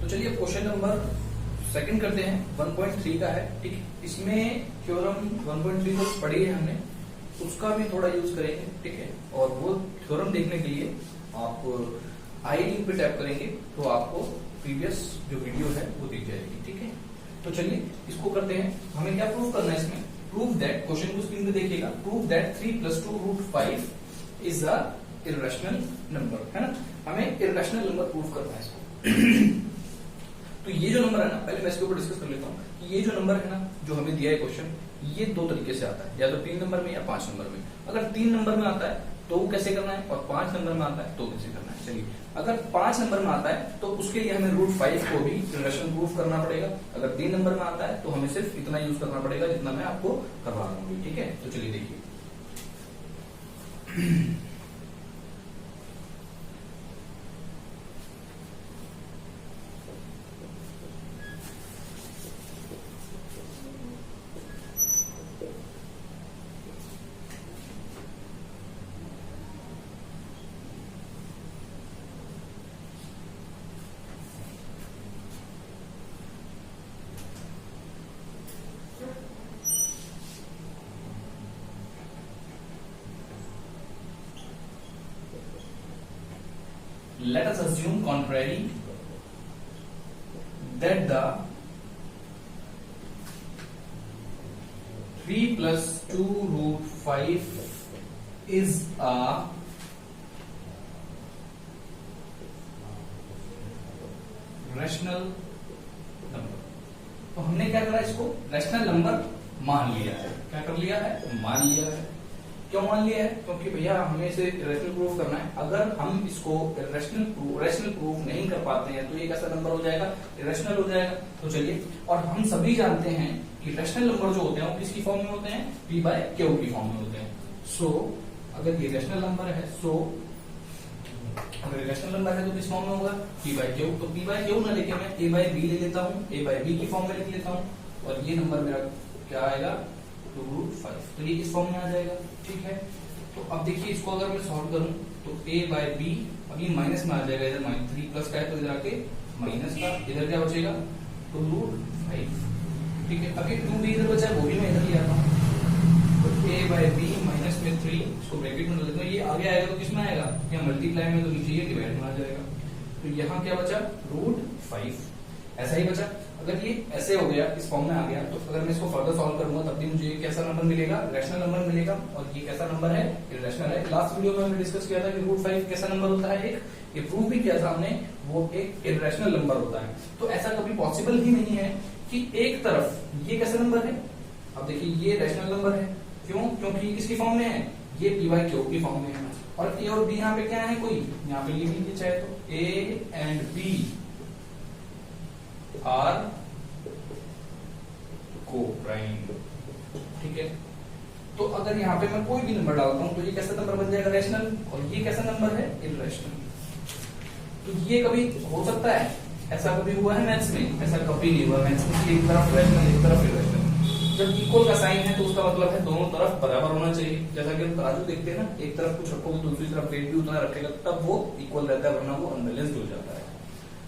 तो चलिए question number second करते हैं, 1.3 का है। ठीक है, इसमें थ्योरम 1.3 को पढ़ी है हमने, उसका भी थोड़ा यूज करेंगे। ठीक है, और वो थ्योरम देखने के लिए आप आई लिंक पे टैप करेंगे तो आपको प्रीवियस जो वीडियो है वो दिख जाएगी। ठीक है, तो चलिए इसको करते हैं। हमें क्या प्रूव करना है इसमें? प्रूव दैट, क्वेश्चन को स्क्रीन पे देखिएगा, prove that 3 + 2 √5 is a irrational number, है ना। हमें इर्रेशनल नंबर प्रूव करना है इसको। तो ये जो नंबर है ना, पहले मैं इसके ऊपर डिस्कस कर लेता हूँ कि ये जो नंबर है ना, जो हमें दिया है क्वेश्चन, ये दो तरीके से आता है, या तो 3 नंबर में या 5 नंबर में। अगर 3 नंबर में आता है तो वो कैसे करना है, और 5 नंबर में आता है तो कैसे करना है। चलिए, अगर 5 नंबर में आता है तो उसके लिए हमें √5 को भी इर्रेशनल प्रूफ करना पड़ेगा। अगर 3 नंबर में आता है तो हमें सिर्फ इतना यूज करना पड़ेगा जितना मैं आपको करवा रहा हूँ। ठीक है, तो चलिए देखिए। Let us assume contrary that the 3 + 2 √5 is a rational number। तो हमने क्या करा, इसको रैशनल नंबर मान लिया है। क्या कर लिया है? मान लिया है। क्यों मान लिया है? क्योंकि भैया हमें इसे रैशनल प्रूफ करना है। अगर हम इसको रैशनल प्रूफ नहीं कर पाते हैं तो ये कैसा नंबर हो जाएगा? इरेशनल हो जाएगा। तो चलिए, और हम सभी जानते हैं कि रैशनल नंबर जो होते हैं वो किसकी फॉर्म में होते हैं? P/Q की फॉर्म में होते हैं। सो अगर ये रैशनल नंबर है, अगर रैशनल नंबर है तो किस फॉर्म में होगा? P/Q। तो P/Q ना लेके मैं A/B ले लेता हूँ, A/B की फॉर्म में लिख लेता हूँ, और ये नंबर मेरा क्या आएगा? 2√5। तो ये इस फॉर्म में आ जाएगा। ठीक है, तो अब देखिए इसको अगर मैं सॉल्व करूं तो A/B, अब ये माइनस में आ जाएगा, इधर -3 प्लस का है तो इधर आके माइनस का, इधर क्या बचेगा? 2√5। ठीक है, अभी 2b इधर बचा है, वो भी मैं इधर ले आता हूं। तो A/B माइनस में 3, इसको ब्रैकेट में लेते हैं, ये आगे आएगा तो किसमें आएगा? या मल्टीप्लाई में, तो नीचे ये डिवाइड में आ जाएगा। तो यहाँ क्या बचा? √5। ऐसा ही बचा। अगर ये ऐसे हो गया, इस फॉर्म में आ गया, तो अगर मैं इसको फर्दर सॉल्व करूंगा तब भी मुझे कैसा नंबर मिलेगा? रैशनल नंबर मिलेगा। और ये कैसा नंबर है? इरेशनल है। लास्ट वीडियो में हमने डिस्कस किया था कि √5 कैसा नंबर होता है? एक, ये प्रूव भी किया था हमने, वो एक इरेशनल नंबर होता है। तो ऐसा कभी पॉसिबल ही नहीं है कि एक तरफ ये कैसा नंबर है। अब देखिए, ये रैशनल नंबर है। क्यों? क्योंकि किसकी फॉर्म में है? ये P/Q की फॉर्म में है। और A और B यहाँ पे क्या है? कोई यहाँ पे लिख लीजिए चाहे तो, A and B are coprime. ठीक है, तो अगर यहाँ पे मैं कोई भी नंबर डालता हूं तो ये कैसा नंबर बन जाएगा? रैशनल। और ये कैसा नंबर है? इरेशनल। तो ये कभी हो सकता है? ऐसा कभी हुआ है मैथ्स में? ऐसा कभी नहीं हुआ मैथ्स में। एक तरफ रैशनल, एक तरफ इरेशनल। जब इक्वल का साइन है तो उसका मतलब है दोनों तरफ बराबर होना चाहिए। जैसा कि हम तराजू देखते हैं ना, एक तरफ कुछ रखोगे दूसरी तरफ वेट भी उतना रखेगा, तब वो इक्वल रहता है, वरना वो अनबैलेंस्ड हो जाता है।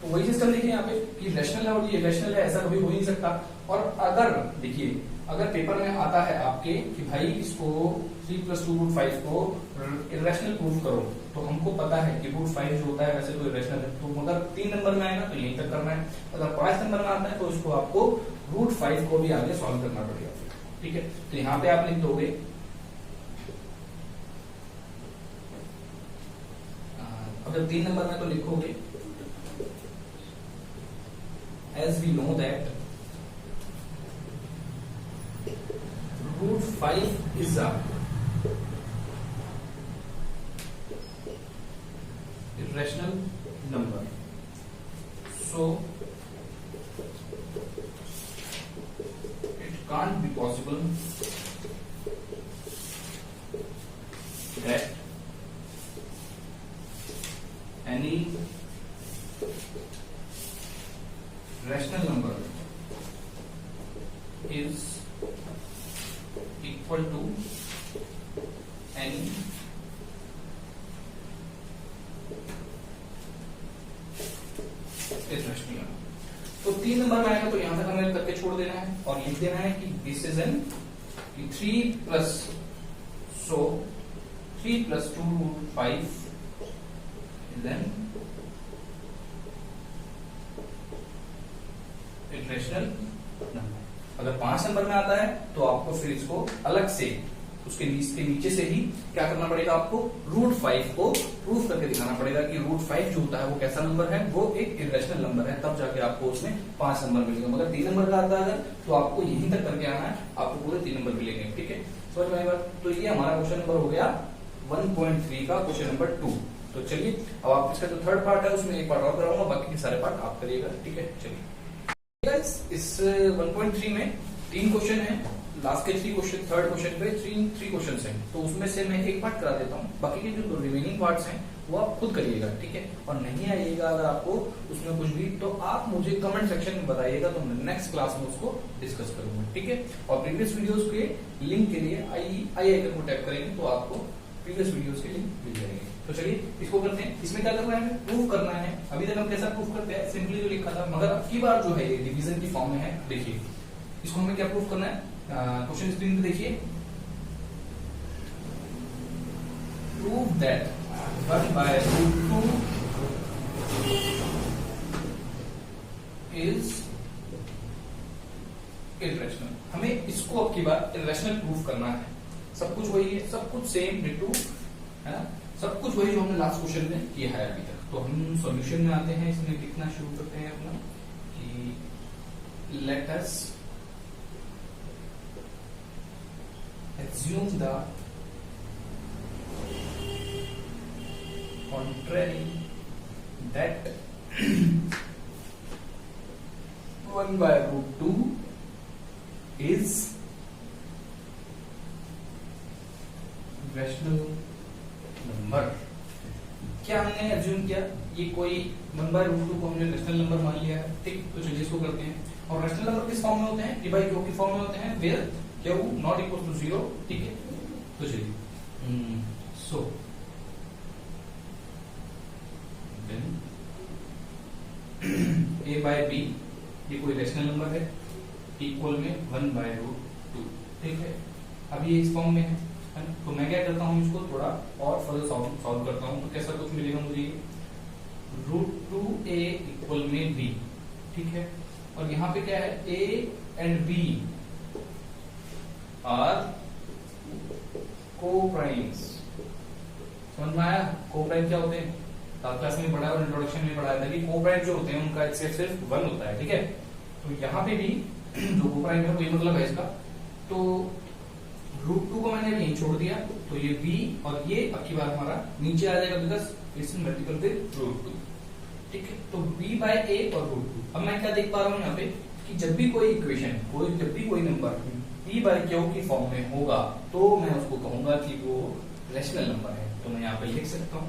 तो वही सिस्टम देखिए यहाँ पे कि रैशनल है और ये इरेशनल है, ऐसा कभी हो ही नहीं सकता। और अगर देखिए, अगर पेपर में आता है आपके कि भाई इसको 3 + 2 √5 को इरेशनल प्रूव करो, तो हमको पता है कि √5 जो होता है वैसे तो इरेशनल है। तो अगर 3 नंबर में आएगा तो यहीं तक करना है। अगर 5 नंबर में आता है तो इसको आपको √5 को भी आगे सॉल्व करना पड़ेगा। ठीक है, तो यहाँ पे आप लिख दोगे, अगर 3 नंबर में तो लिखोगे, as we know that √5 is a irrational number, so it can't be possible that any rational number is equal to any irrational number. तो 3 नंबर में आएगा तो यहां तक हमें करके छोड़ देना है और लिख देना है कि this is an 3 plus 2 root 5 then irrational number. अगर 5 नंबर में आता है तो आपको फिर इसको अलग से उसके नीचे से ही क्या करना पड़ेगा, आपको रूट 5 को प्रूफ करके दिखाना पड़ेगा कि रूट 5 जो होता है वो कैसा नंबर है, वो एक इरेशनल नंबर है, तब जाके आपको उसमें 5 नंबर मिलेगा। मगर 3 नंबर का आता है तो आपको यहीं तक करके आना है, आपको पूरे 3 नंबर मिलेंगे। ठीक है, समझ में आएगा। तो ये हमारा क्वेश्चन नंबर हो गया 1.3 का क्वेश्चन नंबर 2। तो चलिए अब आप इसका जो थर्ड पार्ट है उसमें एक पार्ट और कराऊंगा, बाकी के सारे पार्ट आप करिएगा। ठीक है, चलिए इस 1.3 में 3 क्वेश्चन है, लास्ट के 3 क्वेश्चन, थर्ड क्वेश्चन पे 3 क्वेश्चन हैं, तो उसमें से मैं एक पार्ट करा देता हूँ, बाकी के जो रिमेनिंग पार्ट्स हैं वो आप खुद करिएगा। ठीक है, और नहीं आइएगा अगर आपको उसमें कुछ भी तो आप मुझे कमेंट सेक्शन में बताइएगा, तो मैं नेक्स्ट क्लास में उसको डिस्कस करूंगा। ठीक है, और प्रीवियस वीडियोस के लिंक के लिए आई आइकन को टैप करेंगे तो आपको प्रीवियस वीडियोस के लिंक मिल जाएंगे। तो चलिए इसको करते हैं। इसमें क्या करना है, प्रूफ करना है। अभी तक हम कैसा प्रूफ करते हैं, सिंपली जो लिखा था, मगर अब की बार जो है ये डिवीजन की फॉर्म में है। देखिए इसको हमें क्या प्रूफ करना है, क्वेश्चन स्क्रीन पे देखिए, प्रूव दैट 1/√2 इज इरेशनल। हमें इसको अब की बार इरेशनल प्रूफ करना है। सब कुछ वही है, सब कुछ सेम डिटो है ना, सब कुछ वही जो हमने लास्ट क्वेश्चन में किया है अभी तक। तो हम सॉल्यूशन में आते हैं, इसमें लिखना शुरू करते हैं अपना कि let us assume the contrary that 1/√2 is rational number। क्या हमने एज्यूम किया, ये कोई 1/√2 को हमने रैशनल नंबर मान लिया है। ठीक, तो चलिए इसको करते हैं। और रैशनल नंबर किस फॉर्म में होते हैं, डी बाई क्यू की फॉर्म में होते हैं, where Q not equal to 0। ठीक है, तो चलिए so then a by b ये कोई रैशनल नंबर है, इक्वल में 1/√2। ठीक है, अभी ये इस फॉर्म में है ना, तो मैं क्या करता हूँ, इसको थोड़ा और फर्दर सॉल्व करता हूँ। तो कैसा कुछ मिलेगा मुझे, √2a इक्वल में b। ठीक है, और यहाँ पे क्या है, a एंड b आर को-प्राइम्स। समझ में आया, को-प्राइम क्या होते हैं, क्लास में पढ़ा है और इंट्रोडक्शन में पढ़ाया था कि को-प्राइम जो होते हैं उनका एक्सेस सिर्फ 1 होता है। ठीक है, तो यहाँ पे भी जो को-प्राइम है वही मतलब है इसका। तो √2 को मैंने यहीं छोड़ दिया, तो ये b और ये अब की बार हमारा नीचे आ जाएगा, बिकॉज इट्स मल्टीपल विद √2। ठीक है, तो b बाय a और √2। अब मैं क्या देख पा रहा हूँ यहाँ पे कि जब भी कोई इक्वेशन, जब भी कोई नंबर p बाय q की फॉर्म में होगा तो मैं उसको कहूंगा कि वो रैशनल नंबर है। तो मैं यहाँ पे लिख सकता हूँ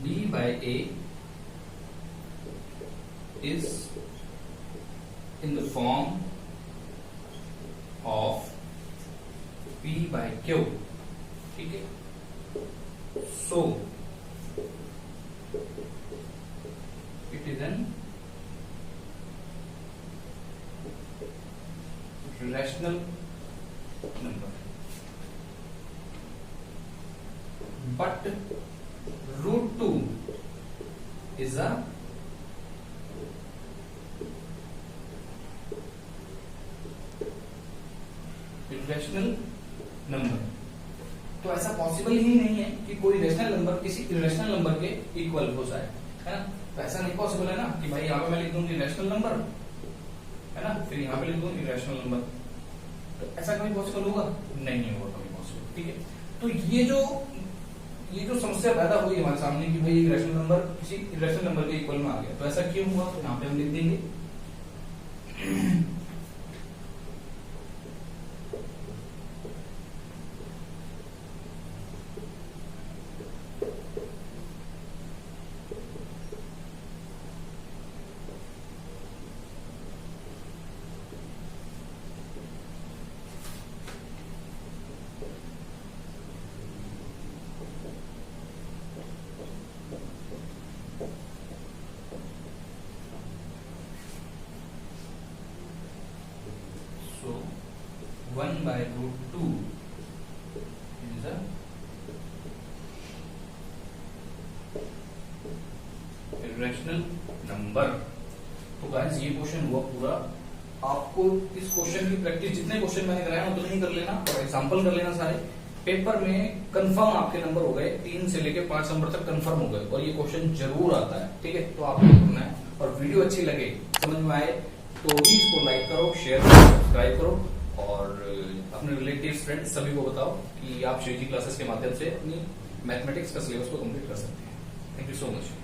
b by a is in the form of p by q। ठीक है, so it is an rational number, but √2 is a irrational number। तो ऐसा पॉसिबल ही नहीं है कि कोई रैशनल नंबर किसी इरेशनल नंबर के इक्वल हो जाए, है ना। तो ऐसा नहीं पॉसिबल है ना कि भाई यहाँ पे मैं लिख दूंगी रैशनल नंबर, है ना, फिर यहाँ पे लिख दूं इरेशनल नंबर। तो ऐसा कभी पॉसिबल होगा, नहीं होगा कभी पॉसिबल। ठीक है, तो ये जो समस्या पैदा हुई हमारे सामने कि भाई एक रैशनल नंबर किसी इरेशनल नंबर के इक्वल में आ गया, तो ऐसा क्यों हुआ, तो यहाँ पे हम लिख देंगे by root 2 is a irrational number। तो गाइस ये क्वेश्चन हुआ पूरा। आपको इस क्वेश्चन की प्रैक्टिस जितने क्वेश्चन मैंने कराए ना उतने ही कर लेना और एग्जांपल कर लेना सारे। पेपर में कंफर्म आपके नंबर हो गए, 3 से लेके 5 नंबर तक कंफर्म हो गए और ये क्वेश्चन जरूर आता है, ठीक है। तो आपको करना है और वीडियो अच्छी लगे, समझ में आए तो भी इसको लाइक करो, शेयर करो, सब्सक्राइब करो और अपने रिलेटिव्स फ्रेंड्स सभी को बताओ कि आप शिवजी क्लासेस के माध्यम से अपनी मैथमेटिक्स का सिलेबस को कंप्लीट कर सकते हैं। Thank you so much.